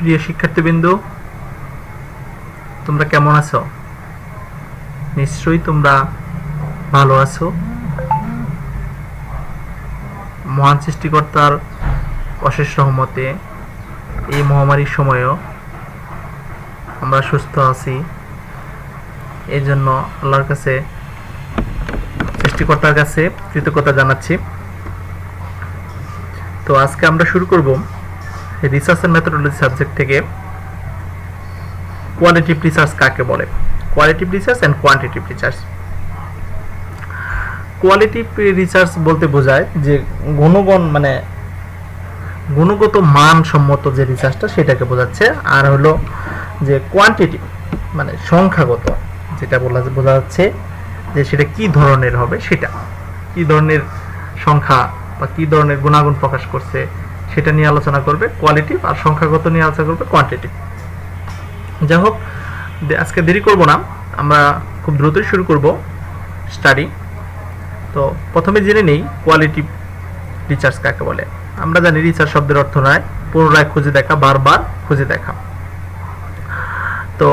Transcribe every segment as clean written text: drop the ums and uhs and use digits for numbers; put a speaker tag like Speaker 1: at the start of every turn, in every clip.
Speaker 1: প্রিয় শিক্ষার্থীবৃন্দ, তোমরা কেমন আছো? নিশ্চয়ই তোমরা ভালো আছো। মহান সৃষ্টিকর্তার অশেষ রহমতে এই মহামারীর সময়ও আমরা সুস্থ আছি। এই জন্য আল্লাহর কাছে, সৃষ্টিকর্তার কাছে কৃতজ্ঞতা জানাচ্ছি। তো আজকে আমরা শুরু করব রিসার্চ অ্যান্ড মেথোডোলজি সাবজেক্ট থেকে কোয়ালিটিভ রিসার্চ কাকে বলে। Qualitative research and quantitative research. Qualitative research বলতে বোঝায় যে গুণগত মানসম্মত যে রিসার্চটা সেটাকে বোঝাচ্ছে, আর হলো যে কোয়ান্টিটিভ মানে সংখ্যাগত, যেটা বোঝা যাচ্ছে যে সেটা কি ধরনের হবে, সেটা কি ধরনের সংখ্যা বা কি ধরনের গুণাগুণ প্রকাশ করছে সেটা নিয়ে আলোচনা করবে কোয়ালিটিভ, আর সংখ্যাগত নিয়ে আলোচনা করবে কোয়ান্টিটিভ। যাই হোক, আজকে দেরি করব না, আমরা খুব দ্রুতই শুরু করব স্টাডি। তো প্রথমে জেনে নেই কোয়ালিটিভ রিসার্চ কাকে বলে। আমরা জানি রিসার্চ শব্দের অর্থ নয় পুনরায় খুঁজে দেখা, বারবার খুঁজে দেখা। তো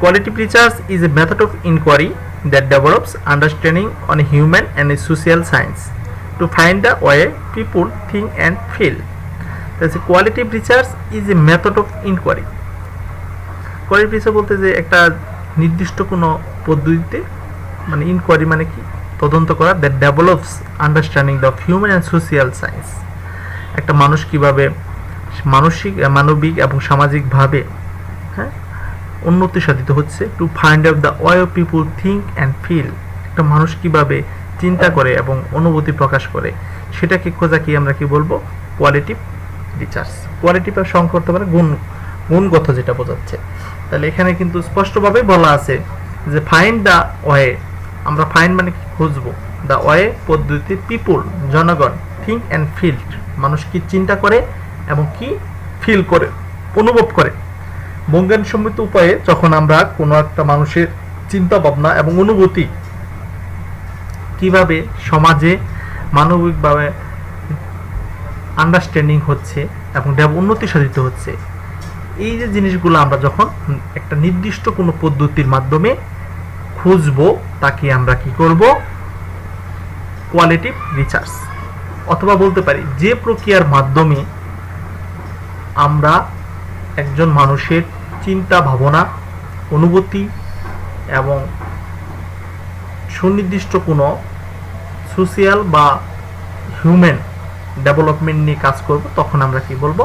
Speaker 1: qualitative research is a method of inquiry that develops understanding on human and social science to find the way people think and feel. That's a qualitative research is a method of inquiry. Qualitative research বলতে যে একটা নির্দিষ্ট কোনো পদ্ধতিতে, মানে inquiry মানে কি, তদন্ত করা, that develops understanding the human and social science. একটা মানুষ কিভাবে মানবিক এবং সামাজিকভাবে উন্নতি সাধিত হচ্ছে, to find out the way people think and feel. একটা মানুষ কিভাবে চিন্তা করে এবং অনুভূতি প্রকাশ করে, সেটাকে খোঁজাকে আমরা কি বলবো, কোয়ালিটিভ রিসার্চ। কোয়ালিটিভ আর সংখ্যা করতে পারে গুণগত, যেটা বোঝাচ্ছে। তাহলে এখানে কিন্তু স্পষ্টভাবে বলা আছে যে ফাইন্ড দ্য ওয়ে, আমরা ফাইন্ড মানে কি, খুঁজবো, দ্য ওয়ে পদ্ধতি, পিপুল জনগণ, থিঙ্ক অ্যান্ড ফিল মানুষ কি চিন্তা করে এবং কি ফিল করে, অনুভব করে। বৈজ্ঞানিকসম্মত উপায়ে যখন আমরা কোনো একটা মানুষের চিন্তা ভাবনা এবং অনুভূতি কিভাবে সমাজে মানবিকভাবে আন্ডারস্ট্যান্ডিং হচ্ছে এবং উন্নতি সাধিত হচ্ছে, এই যে জিনিসগুলো আমরা যখন একটা নির্দিষ্ট কোনো পদ্ধতির মাধ্যমে খুঁজবো, তাকে আমরা কি করব, কোয়ালিটিভ রিসার্চ। অথবা বলতে পারি যে প্রক্রিয়ার মাধ্যমে আমরা একজন মানুষের চিন্তা ভাবনা, অনুভূতি এবং সুনির্দিষ্ট কোনো সোশিয়াল বা হিউম্যান ডেভেলপমেন্ট নিয়ে কাজ করব, তখন আমরা কি বলবো,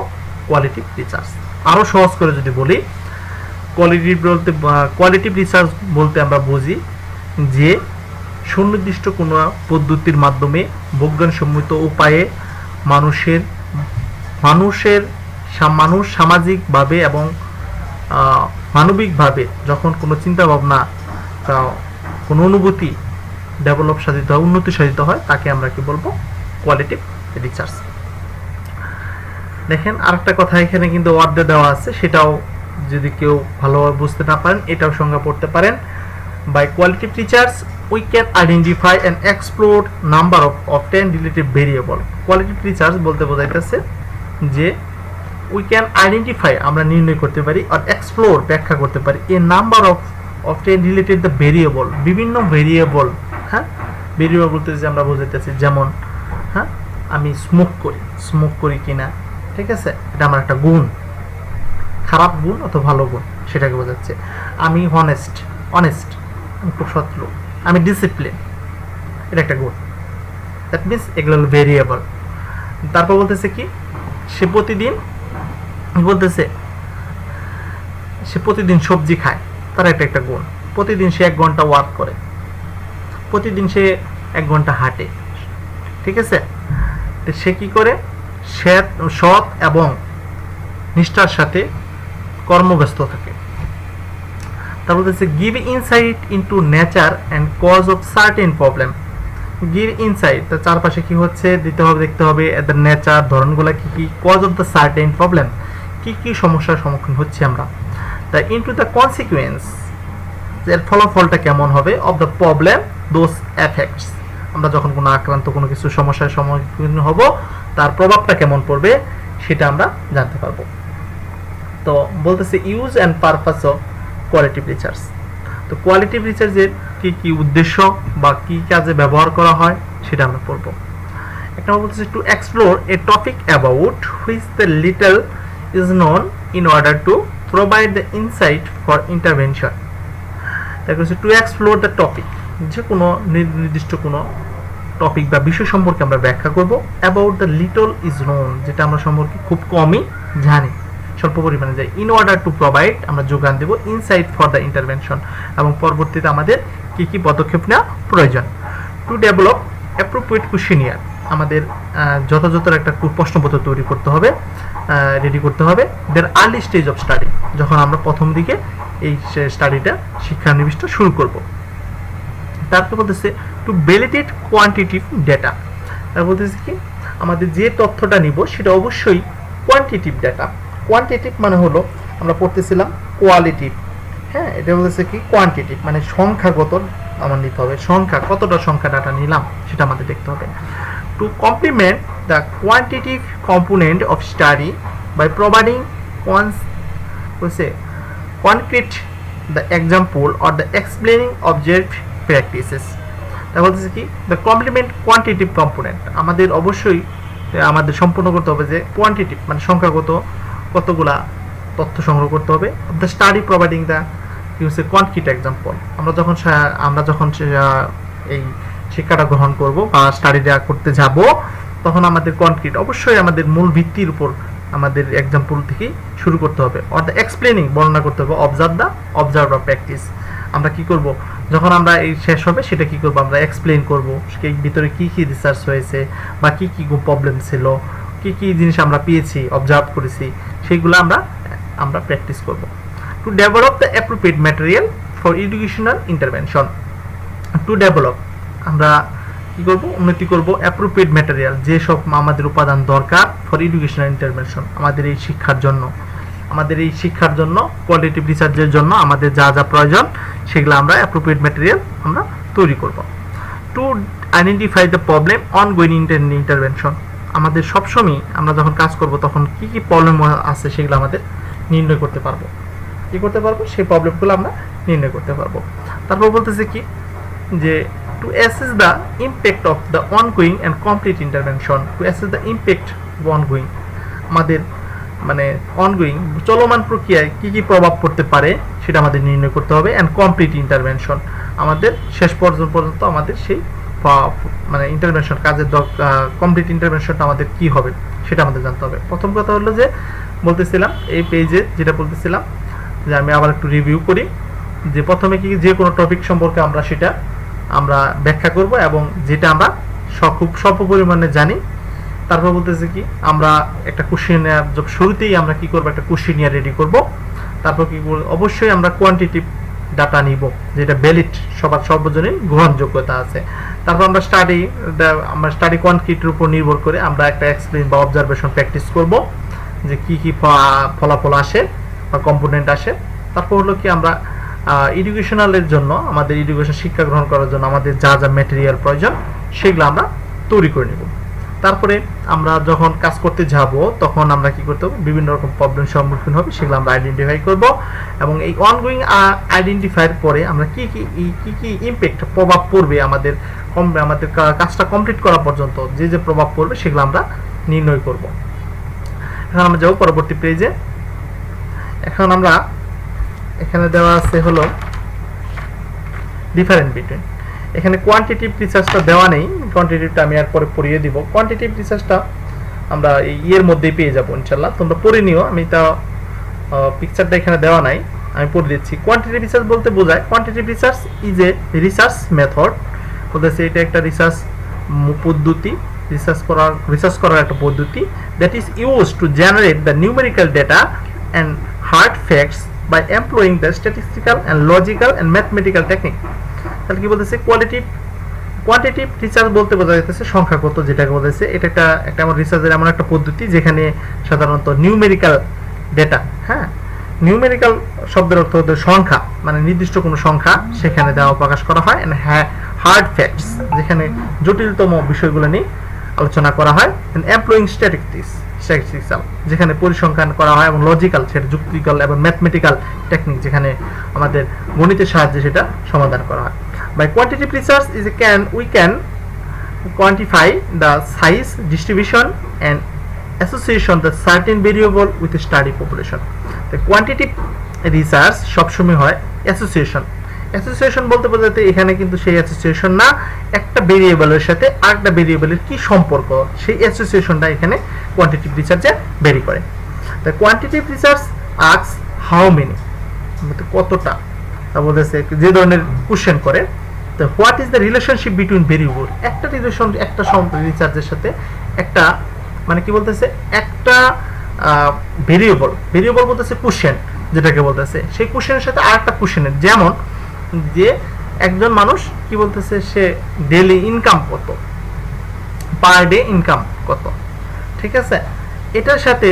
Speaker 1: কোয়ালিটিভ রিসার্চ। আরও সহজ করে যদি বলি, কোয়ালিটিভ রিসার্চ বলতে আমরা বুঝি যে সুনির্দিষ্ট কোনো পদ্ধতির মাধ্যমে বৈজ্ঞানিকসম্মত উপায়ে মানুষ সামাজিকভাবে এবং মানবিকভাবে যখন কোনো চিন্তা ভাবনা, কোনো অনুভূতি ডেভেলপ সাধিত হয়, উন্নতি সাধিত হয়, তাকে আমরা কি বলবো, কোয়ালিটিভ রিসার্চ। দেখেন আরেকটা কথা এখানে কিন্তু ওয়ার্ডে দেওয়া আছে, সেটাও যদি কেউ ভালোভাবে বুঝতে না পারেন এটাও সংজ্ঞা পড়তে পারেন। By qualitative research we can identify and explore number of 10 relative variable. Qualitative research বলতে বোঝাইতেছে যে উই ক্যান আইডেন্টিফাই, আমরা নির্ণয় করতে পারি, আর এক্সপ্লোর, ব্যাখ্যা করতে পারি, a number of 10 related the variable, বিভিন্ন ভেরিয়েবল। ভেরিয়েবল বলতে যে আমরা বোঝাইতেছি, যেমন আমি স্মোক করি কিনা, ঠিক আছে, এটা আমার একটা গুণ, খারাপ গুণ অথবা ভালো গুণ, সেটাকে বোঝাচ্ছে। আমি অনেস্ট, আমি খুব সৎ লোক। আমি ডিসিপ্লিন, এটা একটা গুণ। দ্যাট মিনস এগুলো হলো ভেরিয়েবল। তারপর বলতেছে কি, সে প্রতিদিন সবজি খায়, তার একটা গুণ। প্রতিদিন সে 1 ঘন্টা ওয়ার্ক করে, প্রতিদিন সে 1 ঘন্টা হাঁটে, ঠিক আছে। সে কি করে, সৎ এবং নিষ্ঠার সাথে কর্মব্যস্ত থাকে। তারপর বলতেছে give insight into nature and cause of certain problem. Give insight, তার চারপাশে কি হচ্ছে দেখতে হবে, দ্য নেচার, ধরনগুলো কি, cause of the certain problem, কি সমস্যার সম্মুখীন হচ্ছে আমরা, তা ইনটু দ্য কনসিকুয়েন্স, এর ফলাফলটা কেমন হবে, of the problem those effects, আমরা যখন কোনো আক্রান্ত কোনো কিছু সমস্যার সম্মুখীন হব, তার প্রভাবটা কেমন পড়বে সেটা আমরা জানতে পারবো। তো বলতেছে use and purpose of qualitative research. তো কোয়ালিটিভ রিসার্চের কি কি উদ্দেশ্য বা কি কাজে ব্যবহার করা হয় সেটা আমরা পড়ব। এক নম্বর বলতেছে to explore A topic about which the little is known in order to provide the insight for intervention. তারপর হচ্ছে টু এক্সপ্লোর দ্য টপিক, যে কোনো নির্দিষ্ট কোনো টপিক বা বিষয় সম্পর্কে আমরা ব্যাখ্যা করব। About the little is known, যেটা আমরা সম্পর্কে খুব কমই জানি, স্বল্প পরিমাণে যাই। ইন অর্ডার টু প্রোভাইড, আমরা যোগান দেব ইনসাইট ফর দ্য ইন্টারভেনশন, এবং পরবর্তীতে আমাদের কি কি পদক্ষেপ নেওয়া প্রয়োজন। টু ডেভেলপ অ্যাপ্রোপ্রিয়েট কোশ্চেনিয়ার, আমাদের যথাযথ একটা প্রশ্নপত্র তৈরি করতে হবে, রেডি করতে হবে। দের আর্লি স্টেজ অফ স্টাডি, যখন আমরা প্রথম দিকে এই স্টাডিটা শিক্ষানবিশটা শুরু করব। তারপর বলতেছে টু ভ্যালিডেট কোয়ান্টিটিভ ডেটা, তার বলতেছে কি আমাদের যে তথ্যটা নিব সেটা অবশ্যই কোয়ান্টিটিভ ডেটা। কোয়ান্টিটিভ মানে হলো আমরা পড়তেছিলাম কোয়ালিটিভ, হ্যাঁ, এটা বলতেছে কি কোয়ান্টিটিভ মানে সংখ্যাগত আমার নিতে হবে, সংখ্যা কতটা সংখ্যা ডাটা নিলাম সেটা আমাদের দেখতে হবে। To complement the quantitative component of study by providing concrete the example or the explaining object practices। তা বলতেছে কি the complement quantitative component, আমাদের অবশ্যই আমাদের সম্পূর্ণ করতে হবে যে কোয়ান্টিটিভ মানে সংখ্যাগত কতগুলা তথ্য সংগ্রহ করতে হবে। the study providing the concrete example, আমরা যখন এই শিক্ষাটা গ্রহণ করব বা স্টাডিটা করতে যাব তখন আমাদের কনক্রিট অবশ্যই আমাদের মূল ভিত্তির উপর আমাদের এক্সাম্পল থেকেই শুরু করতে হবে। অর দ্য এক্সপ্লেনিং, বর্ণনা করতে হবে। অবজার্ভ বা প্র্যাকটিস, আমরা কি করব যখন আমরা এই শেষ হবে সেটা কি করব আমরা এক্সপ্লেইন করব, সেই ভিতরে কি কি রিসার্চ হয়েছে বা কি কি প্রবলেম ছিল, কি কি জিনিস আমরা পেয়েছি, অবজার্ভ করেছি, সেইগুলো আমরা প্র্যাকটিস করব। To develop the appropriate material for educational intervention. To develop, আমরা কি করব উন্নতি করব অ্যাপ্রোপ্রিয়েট ম্যাটেরিয়াল, যেসব আমাদের উপাদান দরকার ফর এডুকেশনাল ইন্টারভেনশন, আমাদের এই শিক্ষার জন্য কোয়ালিটিভ রিসার্চের জন্য আমাদের যা যা প্রয়োজন সেগুলো আমরা অ্যাপ্রোপ্রিয়েট ম্যাটেরিয়াল আমরা তৈরি করব। To identify the problem ongoing intervention, আমাদের সবসময় আমরা যখন কাজ করব তখন কি কি প্রবলেম আছে সেগুলো আমাদের নির্ণয় করতে পারবো, সেই প্রবলেমগুলো আমরা নির্ণয় করতে পারবো। তারপর বলতেছে কি যে to assess the impact of the ongoing and complete intervention, to assess the impact of ongoing, আমাদের মানে ongoing চলমান প্রক্রিয়ায় কি কি প্রভাব পড়তে পারে সেটা আমাদের নির্ণয় করতে হবে। and complete intervention, আমাদের শেষ পর্যন্ত আমাদের সেই মানে ইন্টারভেনশন কাজের কমপ্লিট ইন্টারভেনশনটা আমাদের কি হবে সেটা আমাদের জানতে হবে। প্রথম কথা হলো যে বলতেছিলাম এই পেজে যেটা বলতেছিলাম যে আমি আবার একটু রিভিউ করি, যে প্রথমে কি যে কোনো টপিক সম্পর্কে আমরা ব্যাখ্যা করব এবং যেটা আমরা খুব স্বল্প পরিমাণে জানি। তারপর বলতেছে কি আমরা একটা কোশ্চেনিয়ার শুরুতেই আমরা কি করব একটা কোশ্চেনিয়ার রেডি করব। তারপর কি অবশ্যই আমরা কোয়ান্টিটিভ ডাটা নিব যেটা ভ্যালিড, সবার সর্বজনীন গ্রহণযোগ্যতা আছে। তারপর আমরা স্টাডি কোয়ান্টিটির উপর নির্ভর করে আমরা একটা এক্সপ্লেইন বা অবজারভেশন প্র্যাকটিস করব যে কি কি ফলাফল আসে বা কম্পোনেন্ট আসে। তারপর হলো কি আমরা এডুকেশনালের জন্য আমাদের এডুকেশন শিক্ষা গ্রহণ করার জন্য আমাদের যা যা ম্যাটেরিয়াল প্রয়োজন সেগুলো আমরা তৈরি করে নেব। তারপরে আমরা যখন কাজ করতে যাব তখন আমরা কি করতে হবে বিভিন্ন রকম প্রবলেম সম্মুখীন হবে সেগুলো আমরা আইডেন্টিফাই করব, এবং এই অনগোয়িং আইডেন্টিফাইয়ের পরে আমরা কি কি ইমপ্যাক্ট প্রভাব পড়বে আমাদের কাজটা কমপ্লিট করা পর্যন্ত যে প্রভাব পড়বে সেগুলো আমরা নির্ণয় করব। এখন আমরা যাব পরবর্তী পেজে। এখন আমরা এখানে দেওয়া আছে হলো ডিফারেন্ট বিটুইন, এখানে কোয়ান্টিটিভ রিসার্চটা দেওয়া নেই, কোয়ান্টিটিভটা আমি আর পরে পড়িয়ে দিব। কোয়ান্টিটিভ রিসার্চটা আমরা এই ইয়ের মধ্যেই পেয়ে যাবো ইনশাল্লাহ, তোমরা পড়ে নিও, আমি তা পিকচারটা এখানে দেওয়া নাই, আমি পড়ে দিচ্ছি। কোয়ান্টিটিভ রিসার্চ বলতে বোঝায় quantitative research is a research method, বলতেছে এটা একটা রিসার্চ পদ্ধতি, রিসার্চ করার একটা পদ্ধতি that is use to generate the numerical data and hard facts by employing the statistical and logical and mathematical technique। তাহলে কি বলতেছে কোয়ান্টিটিভ রিসার্চ বলতে বোঝা যাচ্ছে সংখ্যাগত, যেটাকে বলতেছে এটা একটা আমার রিসার্চের এমন একটা পদ্ধতি যেখানে সাধারণত নিউমেরিক্যাল ডেটা, হ্যাঁ, নিউমেরিক্যাল শব্দের অর্থ হচ্ছে সংখ্যা, মানে নির্দিষ্ট কোনো সংখ্যা সেখানে দেওয়া প্রকাশ করা হয়, এন্ড হার্ড ফ্যাক্টস যেখানে জটিলতম বিষয়গুলো নিয়ে আলোচনা করা হয়, এন্ড এমপ্লয়িং স্ট্যাটিস্টিক্যাল যেখানে পরিসংখ্যান করা হয় এবং লজিক্যাল সেটা যুক্তিকল এবং ম্যাথমেটিক্যাল টেকনিক যেখানে আমাদের গণিতের সাহায্যে সেটা সমাধান করা হয়। By quantitative research is we can quantify the size, distribution and association the certain variable with a study population. The quantitative research সবসময় হয় অ্যাসোসিয়েশন বলতে বোঝাতে এখানে কিন্তু সেই অ্যাসোসিয়েশন না, একটা ভেরিয়েবলের সাথে আরেকটা ভেরিয়েবলের কি সম্পর্ক সেই অ্যাসোসিয়েশনটা এখানে কোয়ান্টিটেটিভ রিসার্চে ভ্যারি করে। The quantitative research asks how many, কতটা, তা বলতেছে যে ধরনের কোশ্চেন করে what is the relationship between variable, একটা রিলেশন একটা রিসার্চের সাথে একটা মানে কি বলতেছে একটা ভেরিয়েবল বলতেছে কোশ্চেন যেটাকে বলতেছে সেই কোশ্চেনের সাথে আরেকটা কোশ্চেনের, যেমন যে একজন মানুষ কি বলতেছে সে ডেইলি ইনকাম কত, পার ডে ইনকাম কত, ঠিক আছে, এটার সাথে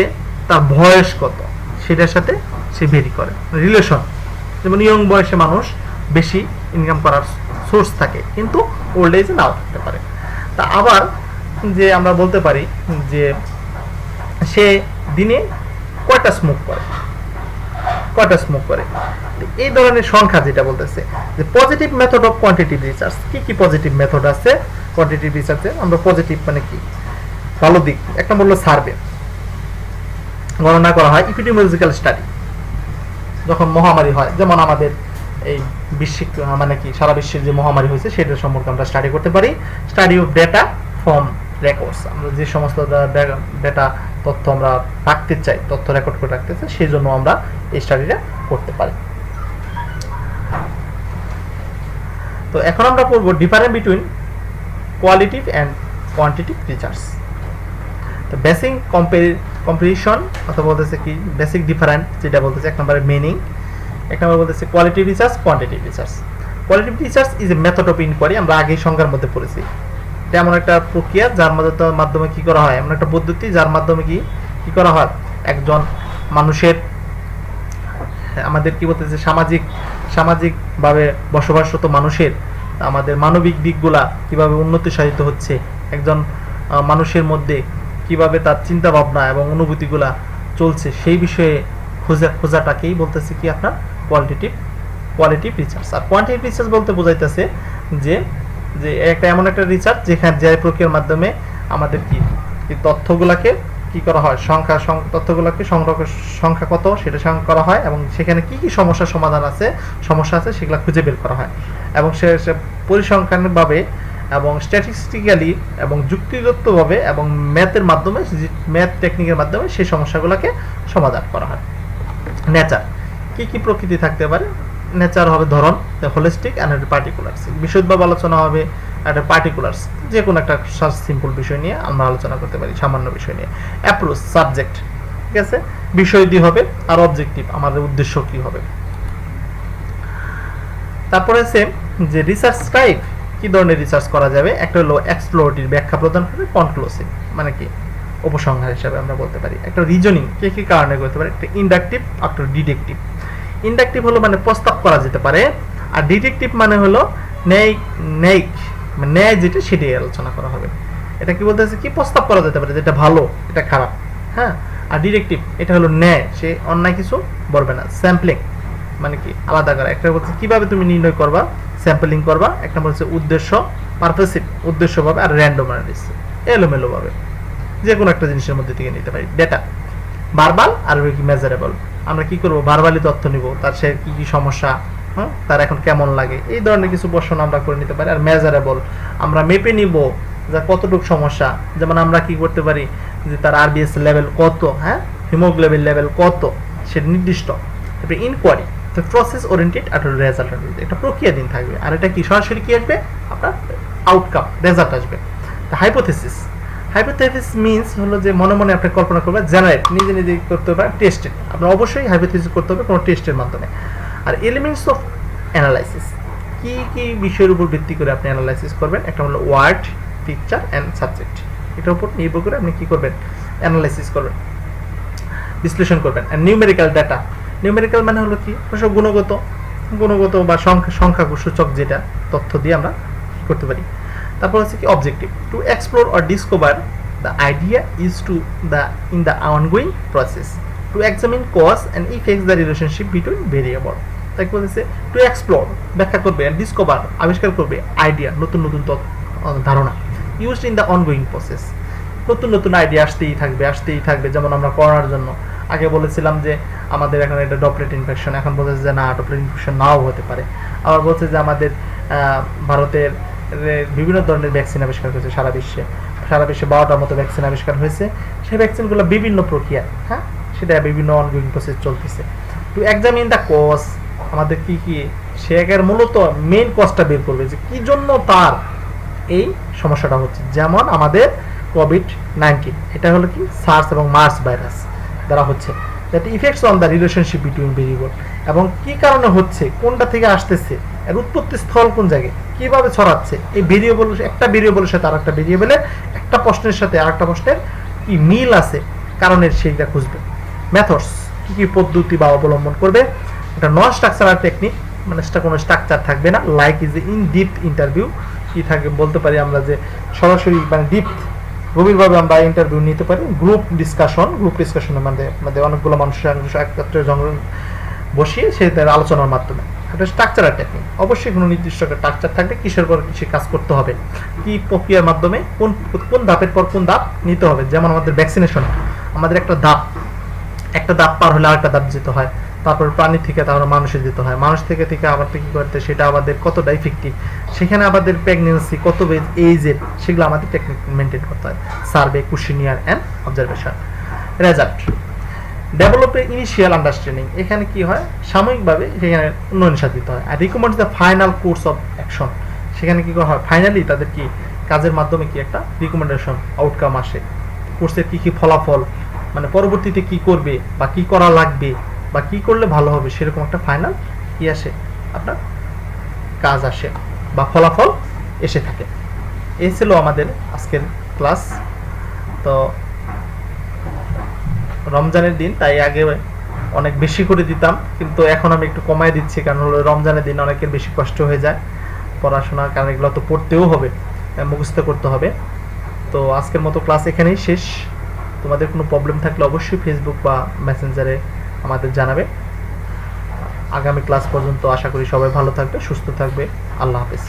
Speaker 1: তার বয়স কত সেটার সাথে সে ভেরি করে রিলেশন। যেমন ইয়ং বয়সে মানুষ বেশি ইনকাম করার সোর্স থাকে কিন্তু ওল্ড এজে নাও থাকতে পারে। তা আবার যে আমরা বলতে পারি যে সে দিনে কয়টা স্মোক করে, এই ধরনের সংখ্যা যেটা বলতেছে যে positive method of quantitative research. কি পজিটিভ মেথড আছে কোয়ান্টিটিভ রিসার্চে? আমরা পজিটিভ মানে কি ভালো দিক, একটা বললো সার্ভে গণনা করা হয়, এপিডেমিওলজিক্যাল স্টাডি যখন মহামারী হয়, যেমন আমাদের এই বিশ্বিক মানে কি সারা বিশ্বের যে মহামারী হয়েছে সেটার সম্পর্কে আমরা স্টাডি করতে পারি। Study of data from records, আমরা যে সমস্ত ডেটা তথ্য আমরা রাখতে চাই, তথ্য রেকর্ড করে রাখতে চাই, সেই জন্য আমরা এই স্টাডিটা করতে পারি। তো এখন আমরা পড়ব difference between qualitative and quantitative research. তো বেসিক কম্পারিশন অথবা বলতেছে কি বেসিক ডিফারেন্ট যেটা বলতেছে এক নম্বরে মিনিং, এক নম্বর বলতেছে qualitative research, quantitative research. Qualitative research is a method of inquiry, আমরা আগেই সংজ্ঞার মধ্যে পড়েছি। এটা এমন একটা প্রক্রিয়া যার মাধ্যমে কি করা হয়, এমন একটা পদ্ধতি যার মাধ্যমে কি করা হয়, একজন মানুষের আমাদের কি বলতেছে সামাজিকভাবে বসবাসরত মানুষের আমাদের মানবিক দিকগুলা কিভাবে উন্নতি সাধিত হচ্ছে, একজন মানুষের মধ্যে কিভাবে তার চিন্তা ভাবনা এবং অনুভূতিগুলা চলছে সেই বিষয়ে খোঁজাটাকেই বলতেছে কি আপনার কোয়ালিটিভ রিসার্চ। আর কোয়ান্টিটিভ রিসার্চ বলতে বোঝাইতেছে যে একটা এমন একটা রিসার্চ যেখানে যে প্রক্রিয়ার মাধ্যমে আমাদের কি তথ্যগুলাকে কি করা হয়, তথ্যগুলোকে সংখ্যা কত সেটা সংখ্যা করা হয় এবং সেখানে কি সমস্যা আছে সেগুলো খুঁজে বের করা হয় এবং সে পরিসংখ্যানভাবে এবং স্ট্যাটিস্টিক্যালি এবং যুক্তিগতভাবে এবং ম্যাথ টেকনিকের মাধ্যমে সেই সমস্যাগুলোকে সমাধান করা হয়। নেচার কি প্রকৃতি থাকতে পারে, নেচার হবে ধরন, হোলিস্টিক অ্যান্ড পার্টিকুলার্স, বিশদভাবে আলোচনা হবে একটা পার্টিকুলার্স, যে কোনো একটা সিম্পল বিষয় নিয়ে আমরা আলোচনা করতে পারি, সামান্য বিষয় নিয়ে। অ্যাপ্রোচ সাবজেক্ট, ঠিক আছে, বিষয় দিয়ে হবে, আর অবজেক্টিভ আমাদের উদ্দেশ্য কি হবে। তারপরে আছে যে রিসার্চ টাইপ, কি ধরনের রিসার্চ করা যাবে, একটা হলো এক্সপ্লোরেটিভ ব্যাখ্যা প্রদান করে, কনক্লুসিভ মানে কি উপসংহার হিসাবে আমরা বলতে পারি। একটা রিজনিং কি কারণে করতে পারি, একটা ইন্ডাকটিভ, একটা ডিডাকটিভ। ইন্ডাকটিভ হলো মানে প্রস্তাব করা যেতে পারে, আর ডিডাকটিভ মানে হলো ন্যায় যেটা সেটাই আলোচনা করা হবে। এটা কি বলতেছে কি প্রস্তাব করা যেতে পারে যেটা ভালো এটা খারাপ, হ্যাঁ। আর ডিডাকটিভ এটা হলো ন্যায়, সে অন্যায় কিছু বলবে না। স্যাম্পলিং মানে কি আলাদা করা, একটা বলছে কিভাবে তুমি নির্ণয় করবা, স্যাম্পলিং করবা, একটা বলছে উদ্দেশ্য পারপাসিভ উদ্দেশ্যভাবে, আর র্যান্ডম অ্যানালিসিস এলোমেলোভাবে যে কোনো একটা জিনিসের মধ্যে থেকে নিতে পারি। ডেটা ভার্বাল আর কি মেজারেবল, আমরা কি করব ভার্বালি তথ্য নিব, তার সে কি সমস্যা, তার এখন কেমন লাগে, এই ধরনের কিছু প্রশ্ন আমরা করে নিতে পারি। আর মেজারেবল আমরা মেপে নিব যে কতটুকু সমস্যা, যেমন আমরা কি করতে পারি যে তার আরবিএস লেভেল কত, হ্যাঁ, হিমোগ্লোবিন লেভেল কত সেটা নির্দিষ্ট। তারপরে ইনকোয়ারি, তো প্রসেস ওরিয়েন্টেড আর রেজাল্ট একটা প্রক্রিয়া দিন থাকবে, আর এটা কি সরাসরি কি আসবে আপনার আউটকাম রেজাল্ট আসবে। হাইপোথেসিস মিনস হলো যে মনে মনে আপনি কল্পনা করবেন, জেনারেট নিজে করতে হবে, টেস্টেড আপনার অবশ্যই হাইপোথেসিস করতে হবে কোনো টেস্টের মাধ্যমে। আর এলিমেন্টস অফ অ্যানালাইসিস, কি বিষয়ের উপর ভিত্তি করে আপনি অ্যানালাইসিস করবেন, একটা হলো ওয়ার্ড, পিকচার অ্যান্ড সাবজেক্ট, এটার উপর নির্ভর করে আপনি কি করবেন অ্যানালাইসিস করবেন, বিশ্লেষণ করবেন। আর নিউমেরিক্যাল ডাটা, নিউমেরিক্যাল মানে হলো কি সব গুণগত বা সংখ্যা সূচক যেটা তথ্য দিয়ে আমরা করতে পারি। তারপর হচ্ছে কি objective, to explore or discover The idea is to the in the ongoing process to examine cause and effects the relationship between variable. তাই বলতেছে টু এক্সপ্লোর, ব্যাখ্যা করবে, and ডিসকভার, আবিষ্কার করবে, আইডিয়া, নতুন নতুন ধারণা, used in the ongoing process. নতুন নতুন আইডিয়া আসতেই থাকবে। যেমন আমরা করোনার জন্য আগে বলেছিলাম যে আমাদের এখানে এটা ড্রপলেট ইনফেকশন, এখন বলতেছে যে না, ড্রপলেট ইনফেকশন নাও হতে পারে। আবার বলছে যে আমাদের ভারতের বিভিন্ন ধরনের ভ্যাকসিন আবিষ্কার হয়েছে সারা বিশ্বে 12টার মতো ভ্যাকসিন আবিষ্কার হয়েছে। সেই ভ্যাকসিনগুলো বিভিন্ন প্রক্রিয়া, হ্যাঁ, সেটা বিভিন্ন অনগোয়িং প্রসেস চলতেছে। টু এক্সামিন দ্য কজ, আমাদের কি সে একের মূলত মেইন কজটা বের করবে যে কি জন্য তার এই সমস্যাটা হচ্ছে। যেমন আমাদের COVID-19, এটা হলো কি সার্স এবং মার্স ভাইরাস দ্বারা হচ্ছে। That effects on the relationship between variable, এবং কি কারণে হচ্ছে, কোনটা থেকে আসতেছে, এর উৎপত্তি স্থল কোন জায়গায়, কিভাবে ছড়াচ্ছে, এই ভেরিয়েবল, একটা ভেরিয়েবলের সাথে আর একটা ভেরিয়েবলের, একটা প্রশ্নের সাথে আর একটা প্রশ্নের কি মিল আছে কারণের, সেইটা খুঁজবে। মেথডস, কি পদ্ধতি বা অবলম্বন করবে। এটা নন স্ট্রাকচারাল টেকনিক, মানে সেটা কোনো স্ট্রাকচার থাকবে না। Like is in depth interview, কি থাকে বলতে পারি আমরা যে সরাসরি মানে ডিপথ, গভীরভাবে আমরা ইন্টারভিউ নিতে পারি। গ্রুপ ডিসকাশনের মধ্যে অনেকগুলো মানুষের একত্রে বসিয়ে সেটার আলোচনার মাধ্যমে, এটা স্ট্রাকচারাল টেকনিক। অবশ্যই কোনো নির্দিষ্ট স্ট্রাকচার থাকবে, কিসের পর কিসে কাজ করতে হবে, কি প্রক্রিয়ার মাধ্যমে কোন ধাপের পর কোন ধাপ নিতে হবে। যেমন আমাদের ভ্যাকসিনেশন, আমাদের একটা ধাপ পার হলে আরেকটা ধাপ যেতে হয়, তারপর প্রাণী থেকে তারপর মানুষে যেতে হয়, মানুষ থেকে আবার কি করতে, সেটা আমাদের কতটা ইফেক্টিভ, সেখানে আমাদের প্রেগনেন্সি কত এইজের, সেগুলো আমাদের টেকনিক মেনটেন করতে হয়। Survey, questionnaire and observation. Result, ডেভেলপে ইনিশিয়াল আন্ডারস্ট্যান্ডিং, এখানে কি হয়, সাময়িকভাবে সেখানে উন্নয়ন সাধিত হয়। আর recommends the final course of action, সেখানে কি করা হয়, ফাইনালি তাদের কি কাজের মাধ্যমে কি একটা রিকমেন্ডেশন আউটকাম আসে, কোর্সের কি ফলাফল, মানে পরবর্তীতে কি করবে বা কি করা লাগবে বা কি করলে ভালো হবে, সেরকম একটা ফাইনাল কি আসে, আপনার কাজ আসে বা ফলাফল এসে থাকে। এই ছিল আমাদের আজকের ক্লাস। তো রমজানের দিন, তাই আগে অনেক বেশি করে দিতাম, কিন্তু এখন আমি একটু কমাই দিচ্ছি, কারণ হলো রমজানের দিন অনেকের বেশি কষ্ট হয়ে যায় পড়াশোনার, কারণ এগুলো তো পড়তেও হবে, মুখস্থ করতে হবে। তো আজকের মতো ক্লাস এখানেই শেষ। তোমাদের কোনো প্রবলেম থাকলে অবশ্যই ফেসবুক বা মেসেঞ্জারে আমাদের জানাবে। আগামী ক্লাস পর্যন্ত আশা করি সবাই ভালো থাকবে, সুস্থ থাকবে। আল্লাহ হাফেজ।